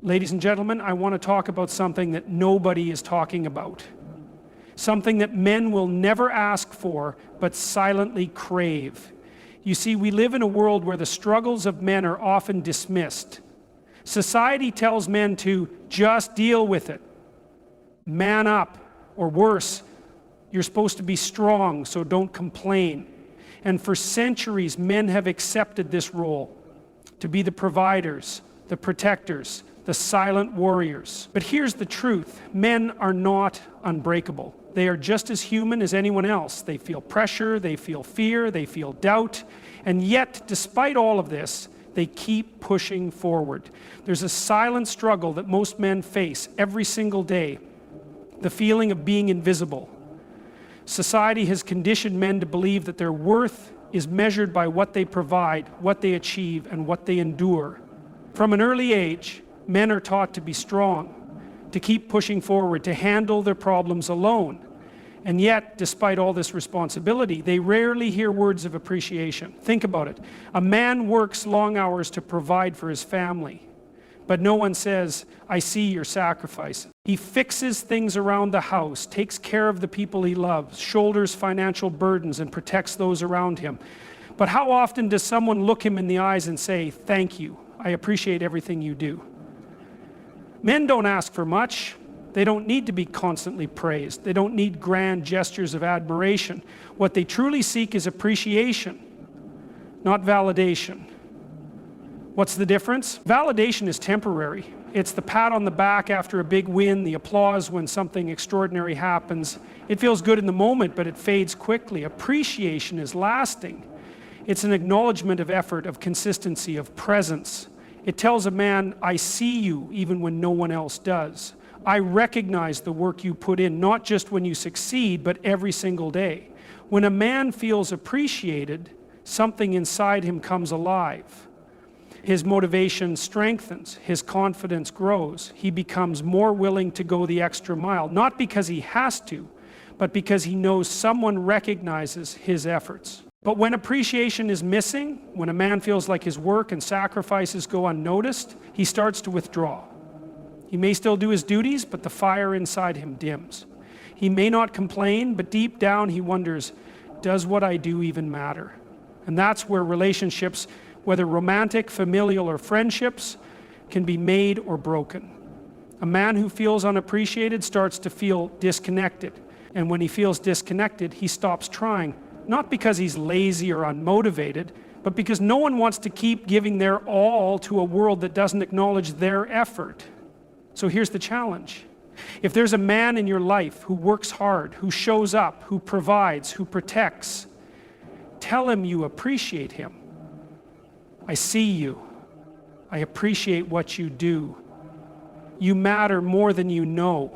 Ladies and gentlemen, I want to talk about something that nobody is talking about. Something that men will never ask for, but silently crave. You see, we live in a world where the struggles of men are often dismissed. Society tells men to just deal with it. Man up, or worse, you're supposed to be strong, so don't complain. And for centuries, men have accepted this role, to be the providers, the protectors, the silent warriors. But here's the truth. Men are not unbreakable. They are just as human as anyone else. They feel pressure, they feel fear, they feel doubt. And yet, despite all of this, they keep pushing forward. There's a silent struggle that most men face every single day. The feeling of being invisible. Society has conditioned men to believe that their worth is measured by what they provide, what they achieve, and what they endure. From an early age, men are taught to be strong, to keep pushing forward, to handle their problems alone. And yet, despite all this responsibility, they rarely hear words of appreciation. Think about it. A man works long hours to provide for his family, but no one says, "I see your sacrifice." He fixes things around the house, takes care of the people he loves, shoulders financial burdens, and protects those around him. But how often does someone look him in the eyes and say, "Thank you, I appreciate everything you do"? Men don't ask for much. They don't need to be constantly praised. They don't need grand gestures of admiration. What they truly seek is appreciation, not validation. What's the difference? Validation is temporary. It's the pat on the back after a big win, the applause when something extraordinary happens. It feels good in the moment, but it fades quickly. Appreciation is lasting. It's an acknowledgement of effort, of consistency, of presence. It tells a man, "I see you even when no one else does. I recognize the work you put in, not just when you succeed, but every single day." When a man feels appreciated, something inside him comes alive. His motivation strengthens, his confidence grows. He becomes more willing to go the extra mile, not because he has to, but because he knows someone recognizes his efforts. But when appreciation is missing, when a man feels like his work and sacrifices go unnoticed, he starts to withdraw. He may still do his duties, but the fire inside him dims. He may not complain, but deep down he wonders, does what I do even matter? And that's where relationships, whether romantic, familial, or friendships, can be made or broken. A man who feels unappreciated starts to feel disconnected. And when he feels disconnected, he stops trying. Not because he's lazy or unmotivated, but because no one wants to keep giving their all to a world that doesn't acknowledge their effort. So here's the challenge. If there's a man in your life who works hard, who shows up, who provides, who protects, tell him you appreciate him. "I see you. I appreciate what you do. You matter more than you know."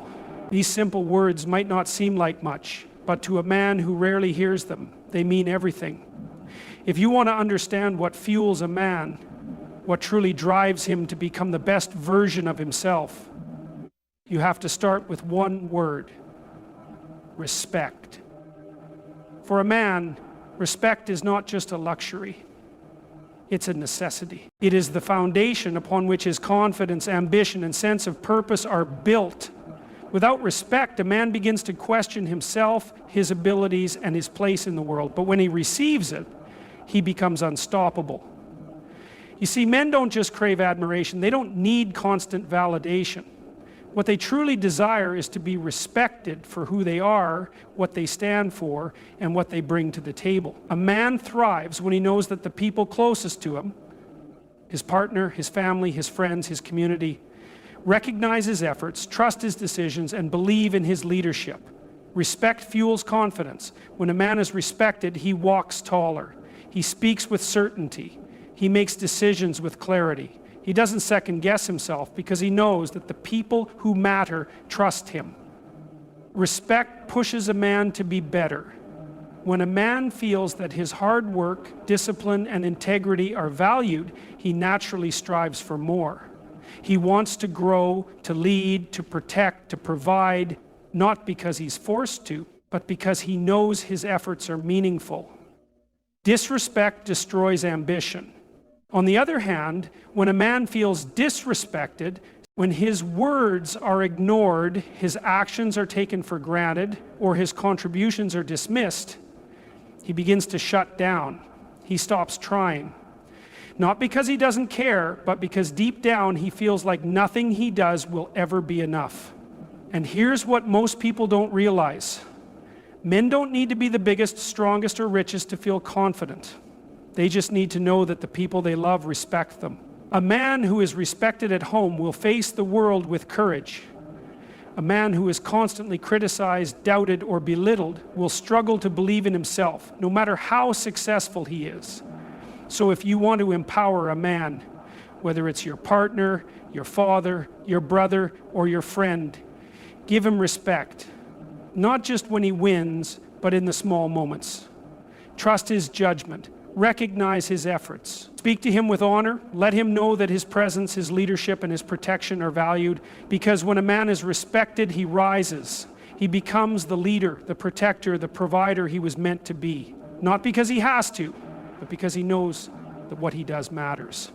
These simple words might not seem like much, but to a man who rarely hears them, they mean everything. If you want to understand what fuels a man, what truly drives him to become the best version of himself, you have to start with one word: respect. For a man, respect is not just a luxury. It's a necessity. It is the foundation upon which his confidence, ambition, and sense of purpose are built. Without respect, a man begins to question himself, his abilities, and his place in the world. But when he receives it, he becomes unstoppable. You see, men don't just crave admiration. They don't need constant validation. What they truly desire is to be respected for who they are, what they stand for, and what they bring to the table. A man thrives when he knows that the people closest to him, his partner, his family, his friends, his community, recognize his efforts, trust his decisions, and believe in his leadership. Respect fuels confidence. When a man is respected, he walks taller. He speaks with certainty. He makes decisions with clarity. He doesn't second-guess himself because he knows that the people who matter trust him. Respect pushes a man to be better. When a man feels that his hard work, discipline, and integrity are valued, he naturally strives for more. He wants to grow, to lead, to protect, to provide, not because he's forced to, but because he knows his efforts are meaningful. Disrespect destroys ambition. On the other hand, when a man feels disrespected, When his words are ignored, his actions are taken for granted, or his contributions are dismissed, he begins to shut down. He stops trying. Not because he doesn't care, but because deep down he feels like nothing he does will ever be enough. And here's what most people don't realize. Men don't need to be the biggest, strongest, or richest to feel confident. They just need to know that the people they love respect them. A man who is respected at home will face the world with courage. A man who is constantly criticized, doubted, or belittled will struggle to believe in himself, no matter how successful he is. So if you want to empower a man, whether it's your partner, your father, your brother, or your friend, give him respect, not just when he wins, but in the small moments. Trust his judgment. Recognize his efforts. Speak to him with honor. Let him know that his presence, his leadership, and his protection are valued, because when a man is respected, he rises. He becomes the leader, the protector, the provider he was meant to be. Not because he has to, but because he knows that what he does matters.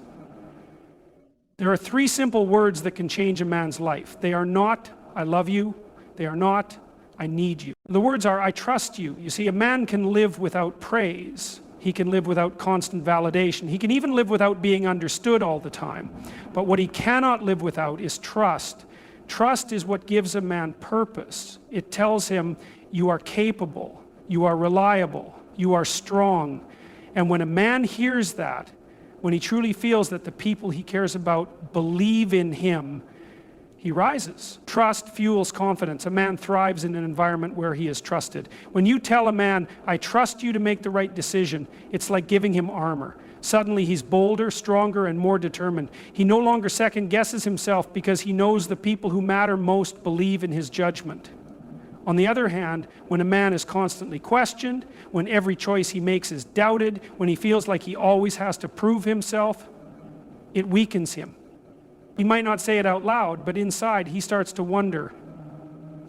There are 3 simple words that can change a man's life. They are not, I love you. They are not, I need you. The words are, I trust you. You see, a man can live without praise. He can live without constant validation. He can even live without being understood all the time. But what he cannot live without is trust. Trust is what gives a man purpose. It tells him you are capable, you are reliable, you are strong. And when a man hears that, when he truly feels that the people he cares about believe in him, he rises. Trust fuels confidence. A man thrives in an environment where he is trusted. When you tell a man, I trust you to make the right decision, it's like giving him armor. Suddenly he's bolder, stronger, and more determined. He no longer second guesses himself because he knows the people who matter most believe in his judgment. On the other hand, when a man is constantly questioned, when every choice he makes is doubted, when he feels like he always has to prove himself, it weakens him. He might not say it out loud, but inside he starts to wonder,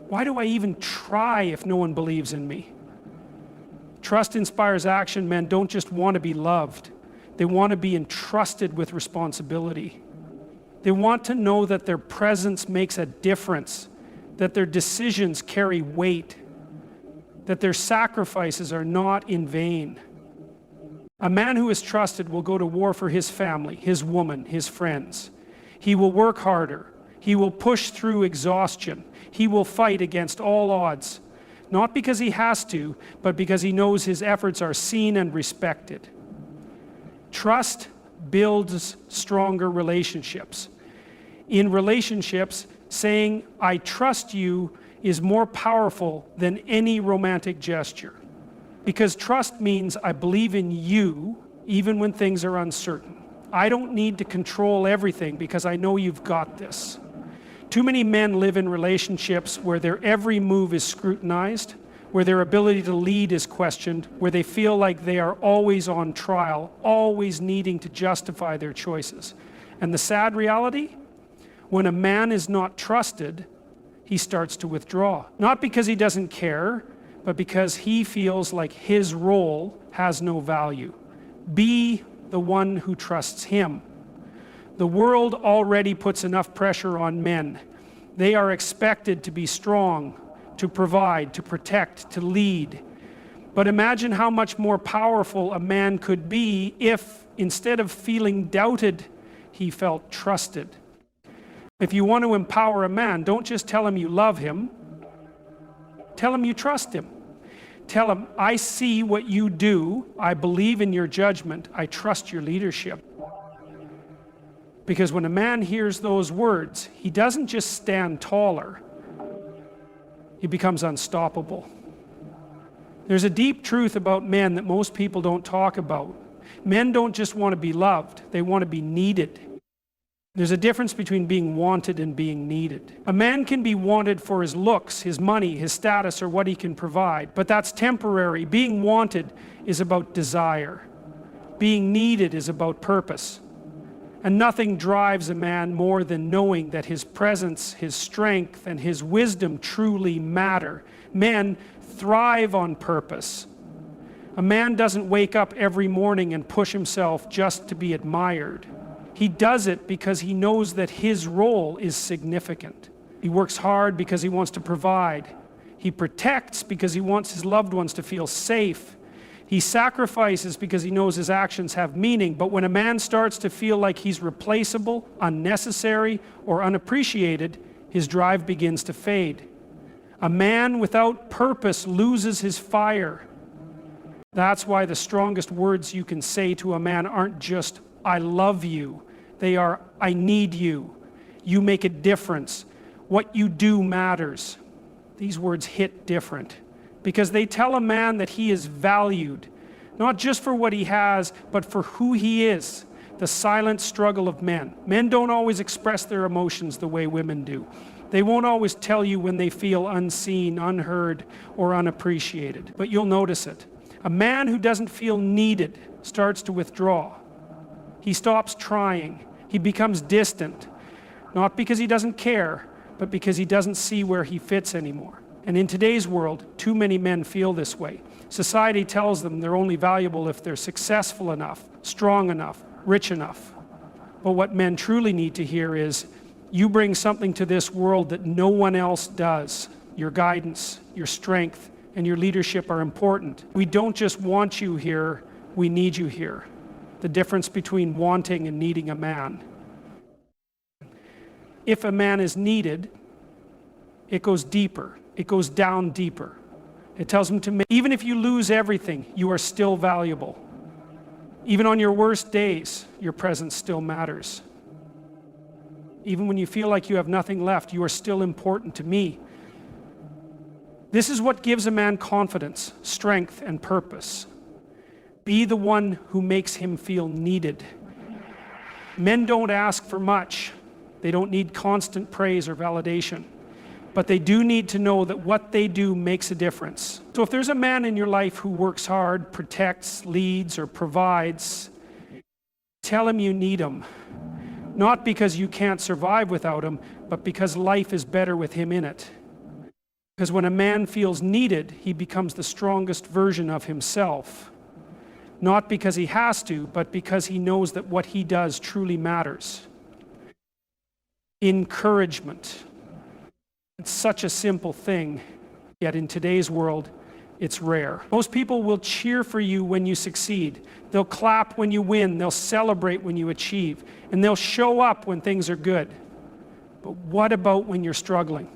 why do I even try if no one believes in me? Trust inspires action. Men don't just want to be loved. They want to be entrusted with responsibility. They want to know that their presence makes a difference, that their decisions carry weight, that their sacrifices are not in vain. A man who is trusted will go to war for his family, his woman, his friends. He will work harder. He will push through exhaustion. He will fight against all odds, not because he has to, but because he knows his efforts are seen and respected. Trust builds stronger relationships. In relationships, saying, I trust you is more powerful than any romantic gesture. Because trust means I believe in you even when things are uncertain. I don't need to control everything because I know you've got this. Too many men live in relationships where their every move is scrutinized, where their ability to lead is questioned, where they feel like they are always on trial, always needing to justify their choices. And the sad reality, when a man is not trusted, he starts to withdraw. Not because he doesn't care, but because he feels like his role has no value. Be the one who trusts him. The world already puts enough pressure on men. They are expected to be strong, to provide, to protect, to lead. But imagine how much more powerful a man could be if, instead of feeling doubted, he felt trusted. If you want to empower a man, don't just tell him you love him. Tell him you trust him. Tell him, I see what you do, I believe in your judgment, I trust your leadership. Because when a man hears those words, he doesn't just stand taller, he becomes unstoppable. There's a deep truth about men that most people don't talk about. Men don't just want to be loved, they want to be needed. There's a difference between being wanted and being needed. A man can be wanted for his looks, his money, his status, or what he can provide, but that's temporary. Being wanted is about desire. Being needed is about purpose. And nothing drives a man more than knowing that his presence, his strength, and his wisdom truly matter. Men thrive on purpose. A man doesn't wake up every morning and push himself just to be admired. He does it because he knows that his role is significant. He works hard because he wants to provide. He protects because he wants his loved ones to feel safe. He sacrifices because he knows his actions have meaning. But when a man starts to feel like he's replaceable, unnecessary, or unappreciated, his drive begins to fade. A man without purpose loses his fire. That's why the strongest words you can say to a man aren't just, "I love you." They are, "I need you. You make a difference. What you do matters." These words hit different because they tell a man that he is valued, not just for what he has, but for who he is. The silent struggle of men. Men don't always express their emotions the way women do. They won't always tell you when they feel unseen, unheard, or unappreciated, but you'll notice it. A man who doesn't feel needed starts to withdraw. He stops trying. He becomes distant, not because he doesn't care, but because he doesn't see where he fits anymore. And in today's world, too many men feel this way. Society tells them they're only valuable if they're successful enough, strong enough, rich enough. But what men truly need to hear is, you bring something to this world that no one else does. Your guidance, your strength, and your leadership are important. We don't just want you here, we need you here. The difference between wanting and needing a man. If a man is needed, it goes deeper. It goes down deeper. It tells him to even if you lose everything, you are still valuable. Even on your worst days, your presence still matters. Even when you feel like you have nothing left, you are still important to me. This is what gives a man confidence, strength, and purpose. Be the one who makes him feel needed. Men don't ask for much. They don't need constant praise or validation. But they do need to know that what they do makes a difference. So if there's a man in your life who works hard, protects, leads, or provides, tell him you need him. Not because you can't survive without him, but because life is better with him in it. Because when a man feels needed, he becomes the strongest version of himself. Not because he has to, but because he knows that what he does truly matters. Encouragement. It's such a simple thing, yet in today's world, it's rare. Most people will cheer for you when you succeed. They'll clap when you win. They'll celebrate when you achieve. And they'll show up when things are good. But what about when you're struggling?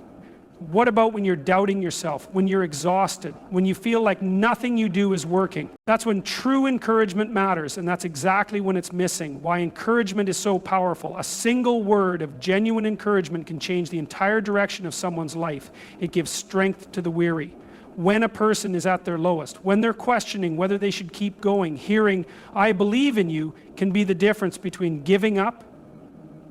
What about when you're doubting yourself, when you're exhausted, when you feel like nothing you do is working? That's when true encouragement matters, and that's exactly when it's missing. Why encouragement is so powerful. A single word of genuine encouragement can change the entire direction of someone's life. It gives strength to the weary. When a person is at their lowest, when they're questioning whether they should keep going, hearing, "I believe in you," can be the difference between giving up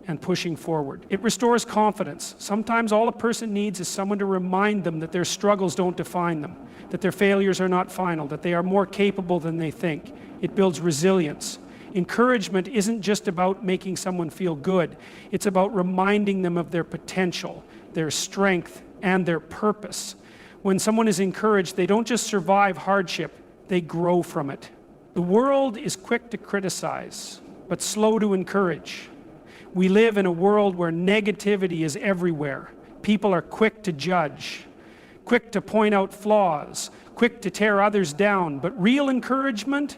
and pushing forward. It restores confidence. Sometimes all a person needs is someone to remind them that their struggles don't define them, that their failures are not final, that they are more capable than they think. It builds resilience. Encouragement isn't just about making someone feel good. It's about reminding them of their potential, their strength, and their purpose. When someone is encouraged, they don't just survive hardship, they grow from it. The world is quick to criticize, but slow to encourage. We live in a world where negativity is everywhere. People are quick to judge, quick to point out flaws, quick to tear others down, but real encouragement